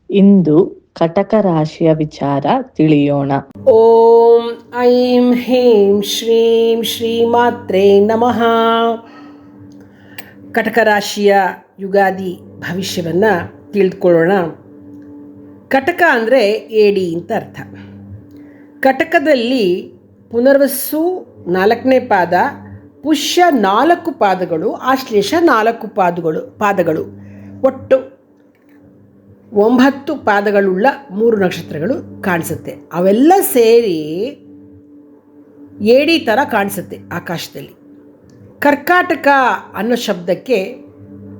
ಇಂದು ಕಟಕ ರಾಶಿಯ ವಿಚಾರ ತಿಳಿಯೋಣ. ಓಂ ಐಂ ಹೀಂ ಶ್ರೀಂ ಶ್ರೀಮಾತ್ರೇ ನಮಃ. ಕಟಕ ರಾಶಿಯ ಯುಗಾದಿ ಭವಿಷ್ಯವನ್ನು ತಿಳಿದುಕೊಳ್ಳೋಣ. ಕಟಕ ಅಂದರೆ ಏಡಿ ಅಂತ ಅರ್ಥ. ಕಟಕದಲ್ಲಿ ಪುನರ್ವಸು 4ನೇ ಪಾದ, ಪುಷ್ಯ 4 ಪಾದಗಳು, ಆಶ್ಲೇಷ 4 ಪಾದಗಳು, ಒಟ್ಟು 9 ಪಾದಗಳುಳ್ಳ 3 ನಕ್ಷತ್ರಗಳು ಕಾಣಿಸುತ್ತೆ. ಅವೆಲ್ಲ ಸೇರಿ ಏಡಿ ಥರ ಕಾಣಿಸುತ್ತೆ ಆಕಾಶದಲ್ಲಿ. ಕರ್ಕಾಟಕ ಅನ್ನೋ ಶಬ್ದಕ್ಕೆ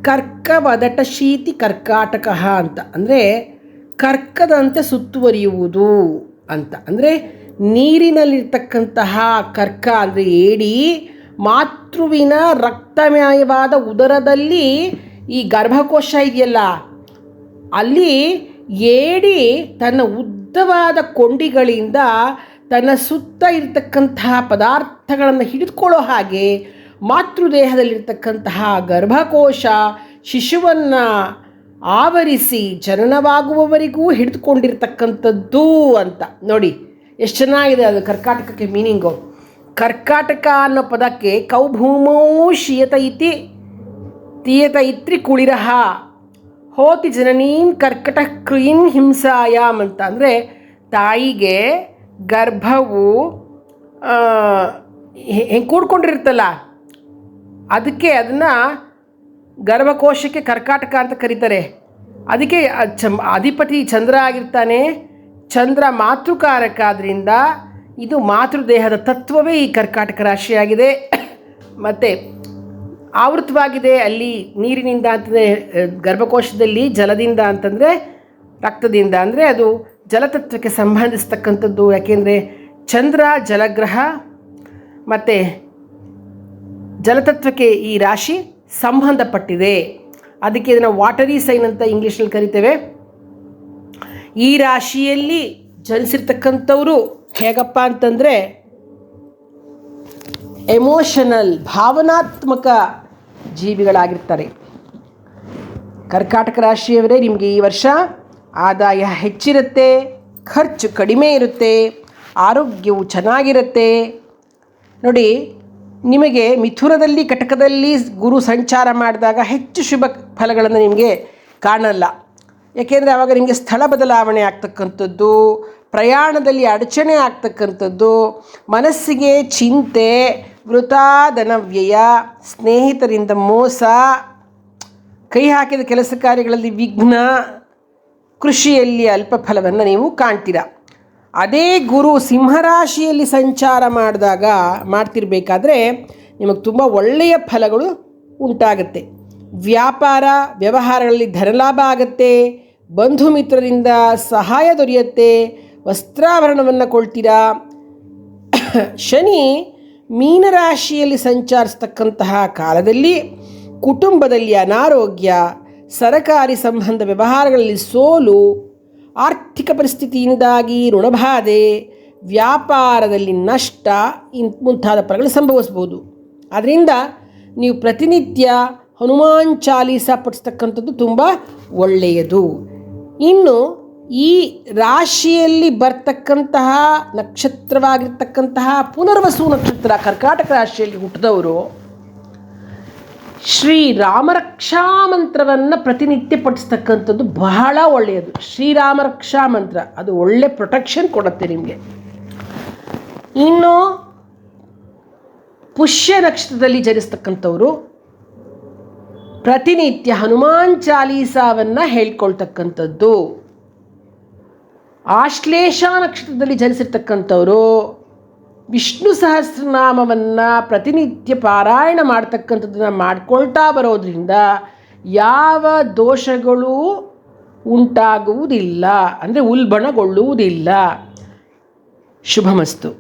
ಕರ್ಕವದಟ ಶೀತಿ ಕರ್ಕಾಟಕ ಅಂತ ಅಂದರೆ ಕರ್ಕದಂತೆ ಸುತ್ತುವರಿಯುವುದು ಅಂತ. ಅಂದರೆ ನೀರಿನಲ್ಲಿರ್ತಕ್ಕಂತಹ ಕರ್ಕ ಅಂದರೆ ಏಡಿ, ಮಾತೃವಿನ ರಕ್ತಮಯವಾದ ಉದರದಲ್ಲಿ ಈ ಗರ್ಭಕೋಶ ಇದೆಯಲ್ಲ, ಅಲ್ಲಿ ಏಡಿ ತನ್ನ ಉದ್ದವಾದ ಕೊಂಡಿಗಳಿಂದ ತನ್ನ ಸುತ್ತ ಇರತಕ್ಕಂತಹ ಪದಾರ್ಥಗಳನ್ನು ಹಿಡಿದುಕೊಳ್ಳೋ ಹಾಗೆ ಮಾತೃದೇಹದಲ್ಲಿರ್ತಕ್ಕಂತಹ ಗರ್ಭಕೋಶ ಶಿಶುವನ್ನು ಆವರಿಸಿ ಜನನವಾಗುವವರೆಗೂ ಹಿಡಿದುಕೊಂಡಿರ್ತಕ್ಕಂಥದ್ದು ಅಂತ. ನೋಡಿ ಎಷ್ಟು ಚೆನ್ನಾಗಿದೆ ಅದು ಕರ್ಕಾಟಕಕ್ಕೆ ಮೀನಿಂಗು. ಕರ್ಕಾಟಕ ಅನ್ನೋ ಪದಕ್ಕೆ ಕೌಭೂಮೋ ಶೀಯತ ಇತಿ ತೀಯತ ಇತ್ರಿ ಕುಳಿರಹ ಹೋತಿ ಜನನೀಂ ಕರ್ಕಟ ಕ್ರೀನ್ ಹಿಂಸಾಯಾಮ್ ಅಂತ. ಅಂದರೆ ತಾಯಿಗೆ ಗರ್ಭವು ಹೆಂಗೆ ಕೂಡ್ಕೊಂಡಿರುತ್ತಲ್ಲ, ಅದಕ್ಕೆ ಅದನ್ನು ಗರ್ಭಕೋಶಕ್ಕೆ ಕರ್ಕಾಟಕ ಅಂತ ಕರೀತಾರೆ. ಅದಕ್ಕೆ ಅಧಿಪತಿ ಚಂದ್ರ ಆಗಿರ್ತಾನೆ. ಚಂದ್ರ ಮಾತೃಕಾರಕ, ಆದ್ದರಿಂದ ಇದು ಮಾತೃದೇಹದ ತತ್ವವೇ ಈ ಕರ್ಕಾಟಕ ರಾಶಿಯಾಗಿದೆ. ಮತ್ತು ಆವೃತವಾಗಿದೆ ಅಲ್ಲಿ ನೀರಿನಿಂದ ಅಂತಂದರೆ ಗರ್ಭಕೋಶದಲ್ಲಿ, ಜಲದಿಂದ ಅಂತಂದರೆ ರಕ್ತದಿಂದ, ಅಂದರೆ ಅದು ಜಲತತ್ವಕ್ಕೆ ಸಂಬಂಧಿಸ್ತಕ್ಕಂಥದ್ದು. ಯಾಕೆಂದರೆ ಚಂದ್ರ ಜಲಗ್ರಹ ಮತ್ತು ಜಲತತ್ವಕ್ಕೆ ಈ ರಾಶಿ ಸಂಬಂಧಪಟ್ಟಿದೆ. ಅದಕ್ಕೆ ಇದನ್ನು ವಾಟರಿ ಸೈನ್ ಅಂತ ಇಂಗ್ಲೀಷಲ್ಲಿ ಕರಿತೇವೆ. ಈ ರಾಶಿಯಲ್ಲಿ ಜನಿಸಿರ್ತಕ್ಕಂಥವರು ಹೇಗಪ್ಪ ಅಂತಂದರೆ ಎಮೋಷನಲ್, ಭಾವನಾತ್ಮಕ ಜೀವಿಗಳಾಗಿರ್ತಾರೆ. ಕರ್ಕಾಟಕ ರಾಶಿಯವರೇ, ನಿಮಗೆ ಈ ವರ್ಷ ಆದಾಯ ಹೆಚ್ಚಿರುತ್ತೆ, ಖರ್ಚು ಕಡಿಮೆ ಇರುತ್ತೆ, ಆರೋಗ್ಯವು ಚೆನ್ನಾಗಿರುತ್ತೆ. ನೋಡಿ, ನಿಮಗೆ ಮಿಥುನದಲ್ಲಿ ಕಟಕದಲ್ಲಿ ಗುರು ಸಂಚಾರ ಮಾಡಿದಾಗ ಹೆಚ್ಚು ಶುಭ ಫಲಗಳನ್ನು ನಿಮಗೆ ಕಾಣಲ್ಲ. ಏಕೆಂದರೆ ಆವಾಗ ನಿಮಗೆ ಸ್ಥಳ ಬದಲಾವಣೆ ಆಗ್ತಕ್ಕಂಥದ್ದು, ಪ್ರಯಾಣದಲ್ಲಿ ಅಡಚಣೆ ಆಗ್ತಕ್ಕಂಥದ್ದು, ಮನಸ್ಸಿಗೆ ಚಿಂತೆ, ವೃಥಾ ಧನವ್ಯಯ, ಸ್ನೇಹಿತರಿಂದ ಮೋಸ, ಕೈ ಹಾಕಿದ ಕೆಲಸ ಕಾರ್ಯಗಳಲ್ಲಿ ವಿಘ್ನ, ಕೃಷಿಯಲ್ಲಿ ಅಲ್ಪ ಫಲವನ್ನು ನೀವು ಕಾಣ್ತೀರ. ಅದೇ ಗುರು ಸಿಂಹರಾಶಿಯಲ್ಲಿ ಸಂಚಾರ ಮಾಡ್ತಿರ್ಬೇಕಾದ್ರೆ ನಿಮಗೆ ತುಂಬ ಒಳ್ಳೆಯ ಫಲಗಳು ಉಂಟಾಗುತ್ತೆ. ವ್ಯಾಪಾರ ವ್ಯವಹಾರಗಳಲ್ಲಿ ಧನಲಾಭ ಆಗುತ್ತೆ, ಬಂಧು ಮಿತ್ರರಿಂದ ಸಹಾಯ ದೊರೆಯುತ್ತೆ, ವಸ್ತ್ರಾಭರಣವನ್ನು ಕೊಳ್ತೀರಾ. ಶನಿ ಮೀನರಾಶಿಯಲ್ಲಿ ಸಂಚರಿಸ್ತಕ್ಕಂತಹ ಕಾಲದಲ್ಲಿ ಕುಟುಂಬದಲ್ಲಿ ಅನಾರೋಗ್ಯ, ಸರಕಾರಿ ಸಂಬಂಧ ವ್ಯವಹಾರಗಳಲ್ಲಿ ಸೋಲು, ಆರ್ಥಿಕ ಪರಿಸ್ಥಿತಿಯಿಂದಾಗಿ ಋಣಬಾಧೆ, ವ್ಯಾಪಾರದಲ್ಲಿ ನಷ್ಟ ಮುಂತಾದ ಫಲಗಳು ಸಂಭವಿಸ್ಬೋದು. ಆದ್ದರಿಂದ ನೀವು ಪ್ರತಿನಿತ್ಯ ಹನುಮಾನ್ ಚಾಲೀಸ ಪಠಿಸ್ತಕ್ಕಂಥದ್ದು ತುಂಬ ಒಳ್ಳೆಯದು. ಇನ್ನು ಈ ರಾಶಿಯಲ್ಲಿ ಬರ್ತಕ್ಕಂತಹ ನಕ್ಷತ್ರವಾಗಿರ್ತಕ್ಕಂತಹ ಪುನರ್ವಸು ನಕ್ಷತ್ರ, ಕರ್ಕಾಟಕ ರಾಶಿಯಲ್ಲಿ ಹುಟ್ಟಿದವರು ಶ್ರೀರಾಮರಕ್ಷಾ ಮಂತ್ರವನ್ನು ಪ್ರತಿನಿತ್ಯ ಪಠಿಸ್ತಕ್ಕಂಥದ್ದು ಬಹಳ ಒಳ್ಳೆಯದು. ಶ್ರೀರಾಮರಕ್ಷಾ ಮಂತ್ರ ಅದು ಒಳ್ಳೆ ಪ್ರೊಟೆಕ್ಷನ್ ಕೊಡುತ್ತೆ ನಿಮಗೆ. ಇನ್ನು ಪುಷ್ಯ ನಕ್ಷತ್ರದಲ್ಲಿ ಜನಿಸ್ತಕ್ಕಂಥವರು ಪ್ರತಿನಿತ್ಯ ಹನುಮಾನ್ ಚಾಲೀಸಾವನ್ನು ಹೇಳ್ಕೊಳ್ತಕ್ಕಂಥದ್ದು. ಆಶ್ಲೇಷ ನಕ್ಷತ್ರದಲ್ಲಿ ಜನಿಸಿರ್ತಕ್ಕಂಥವರು ವಿಷ್ಣು ಸಹಸ್ರನಾಮವನ್ನು ಪ್ರತಿನಿತ್ಯ ಪಾರಾಯಣ ಮಾಡ್ತಕ್ಕಂಥದ್ದನ್ನು ಮಾಡ್ಕೊಳ್ತಾ ಬರೋದ್ರಿಂದ ಯಾವ ದೋಷಗಳೂ ಉಂಟಾಗುವುದಿಲ್ಲ, ಅಂದರೆ ಉಲ್ಬಣಗೊಳ್ಳುವುದಿಲ್ಲ. ಶುಭಮಸ್ತು.